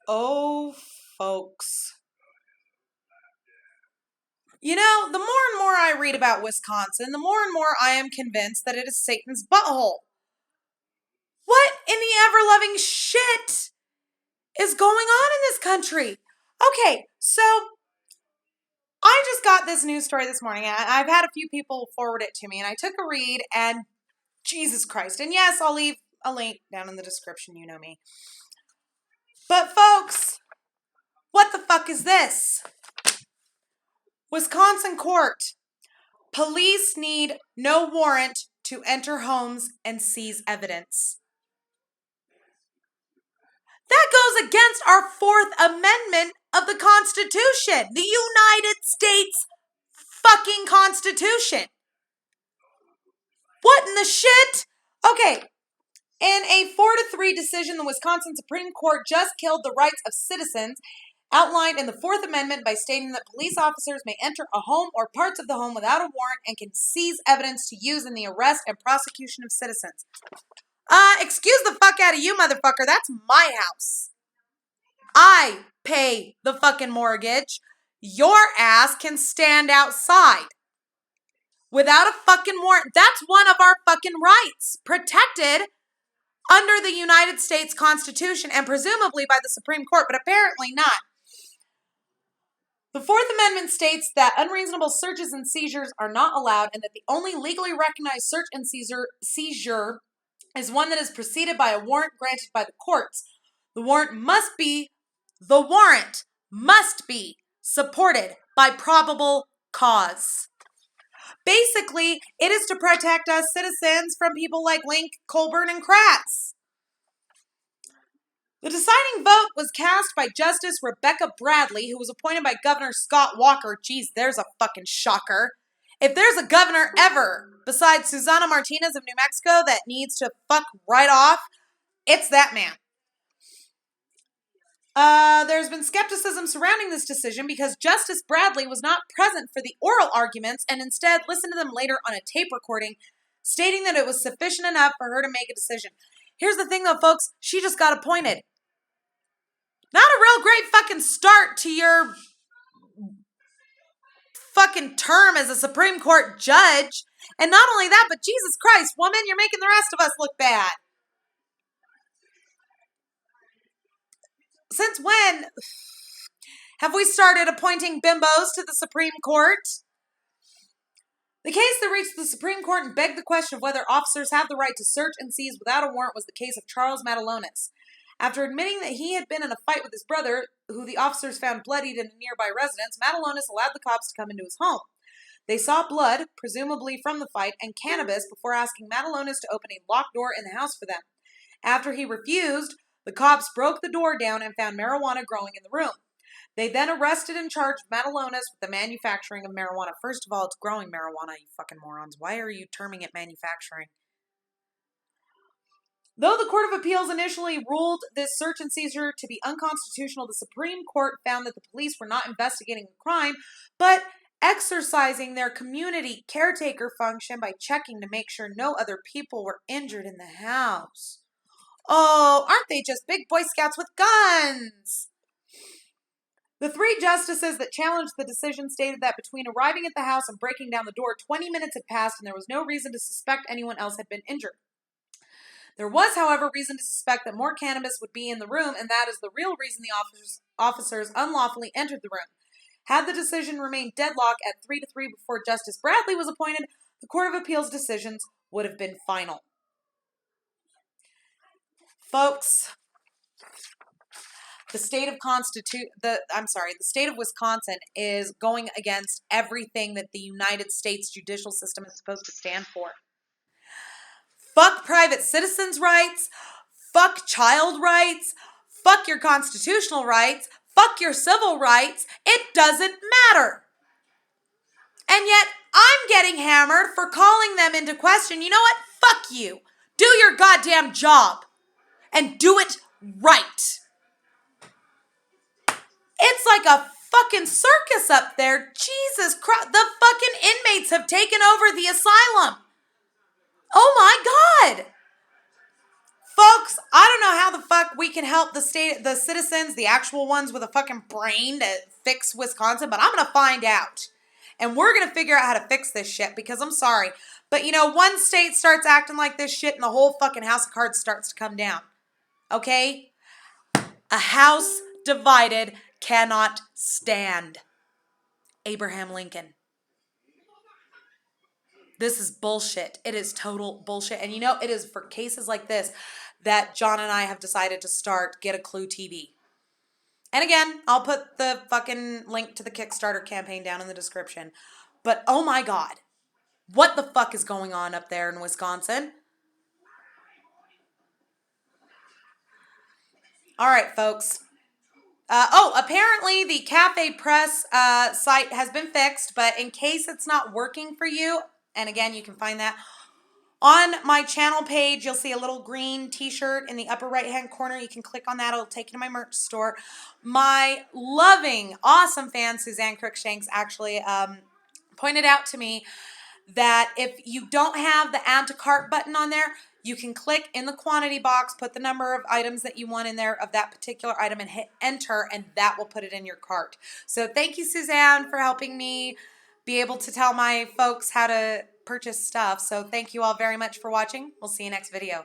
Oh, folks. You know, the more and more I read about Wisconsin, the more and more I am convinced that it is Satan's butthole. What in the ever-loving shit is going on in this country? Okay, so I just got this news story this morning. I've had a few people forward it to me, and I took a read, and Jesus Christ. And yes, I'll leave a link down in the description, you know me. But folks, what the fuck is this? Wisconsin court. Police need no warrant to enter homes and seize evidence. That goes against our Fourth Amendment of the Constitution. The United States fucking Constitution. What in the shit? Okay. In a 4-3 decision, the Wisconsin Supreme Court just killed the rights of citizens outlined in the Fourth Amendment by stating that police officers may enter a home or parts of the home without a warrant and can seize evidence to use in the arrest and prosecution of citizens. Excuse the fuck out of you, motherfucker. That's my house. I pay the fucking mortgage. Your ass can stand outside without a fucking warrant. That's one of our fucking rights, protected under the United States Constitution and presumably by the Supreme Court, but apparently not. The Fourth Amendment states that unreasonable searches and seizures are not allowed and that the only legally recognized search and seizure is one that is preceded by a warrant granted by the courts. The warrant must be supported by probable cause. Basically, it is to protect us citizens from people like Link, Colburn, and Kratz. The deciding vote was cast by Justice Rebecca Bradley, who was appointed by Governor Scott Walker. Geez, there's a fucking shocker. If there's a governor ever besides Susana Martinez of New Mexico that needs to fuck right off, it's that man. There's been skepticism surrounding this decision because Justice Bradley was not present for the oral arguments and instead listened to them later on a tape recording, stating that it was sufficient enough for her to make a decision. Here's the thing though, folks. She just got appointed. Not a real great fucking start to your fucking term as a Supreme Court judge. And not only that, but Jesus Christ, woman, you're making the rest of us look bad. Since when have we started appointing bimbos to the Supreme Court? The case that reached the Supreme Court and begged the question of whether officers have the right to search and seize without a warrant was the case of Charles Malonis. After admitting that he had been in a fight with his brother, who the officers found bloodied in a nearby residence, Malonis allowed the cops to come into his home. They saw blood, presumably from the fight, and cannabis before asking Malonis to open a locked door in the house for them. After he refused, the cops broke the door down and found marijuana growing in the room. They then arrested and charged Malonis with the manufacturing of marijuana. First of all, it's growing marijuana, you fucking morons. Why are you terming it manufacturing? Though the Court of Appeals initially ruled this search and seizure to be unconstitutional, the Supreme Court found that the police were not investigating the crime, but exercising their community caretaker function by checking to make sure no other people were injured in the house. Oh, aren't they just big Boy Scouts with guns? The three justices that challenged the decision stated that between arriving at the house and breaking down the door, 20 minutes had passed and there was no reason to suspect anyone else had been injured. There was, however, reason to suspect that more cannabis would be in the room, and that is the real reason the officers unlawfully entered the room. Had the decision remained deadlocked at 3-3 before Justice Bradley was appointed, the Court of Appeals decisions would have been final. Folks, the state of Wisconsin is going against everything that the United States judicial system is supposed to stand for. Fuck private citizens' rights, fuck child rights, fuck your constitutional rights, fuck your civil rights. It doesn't matter. And yet, I'm getting hammered for calling them into question. You know what? Fuck you. Do your goddamn job. And do it right. It's like a fucking circus up there. Jesus Christ. The fucking inmates have taken over the asylum. Oh my God. Folks, I don't know how the fuck we can help the citizens, the actual ones with a fucking brain to fix Wisconsin, but I'm going to find out. And we're going to figure out how to fix this shit, because I'm sorry. But, you know, one state starts acting like this shit and the whole fucking house of cards starts to come down. Okay? A house divided cannot stand. Abraham Lincoln. This is bullshit. It is total bullshit. And you know, it is for cases like this that John and I have decided to start Get a Clue TV. And again, I'll put the fucking link to the Kickstarter campaign down in the description. But oh my God, what the fuck is going on up there in Wisconsin? All right, folks. Apparently the Cafe Press site has been fixed, but in case it's not working for you, and again, you can find that on my channel page. You'll see a little green t-shirt in the upper right-hand corner. You can click on that. It'll take you to my merch store. My loving, awesome fan, Suzanne Crookshanks, actually pointed out to me that if you don't have the add to cart button on there, you can click in the quantity box, put the number of items that you want in there of that particular item and hit enter, and that will put it in your cart. So thank you, Suzanne, for helping me be able to tell my folks how to purchase stuff. So thank you all very much for watching. We'll see you next video.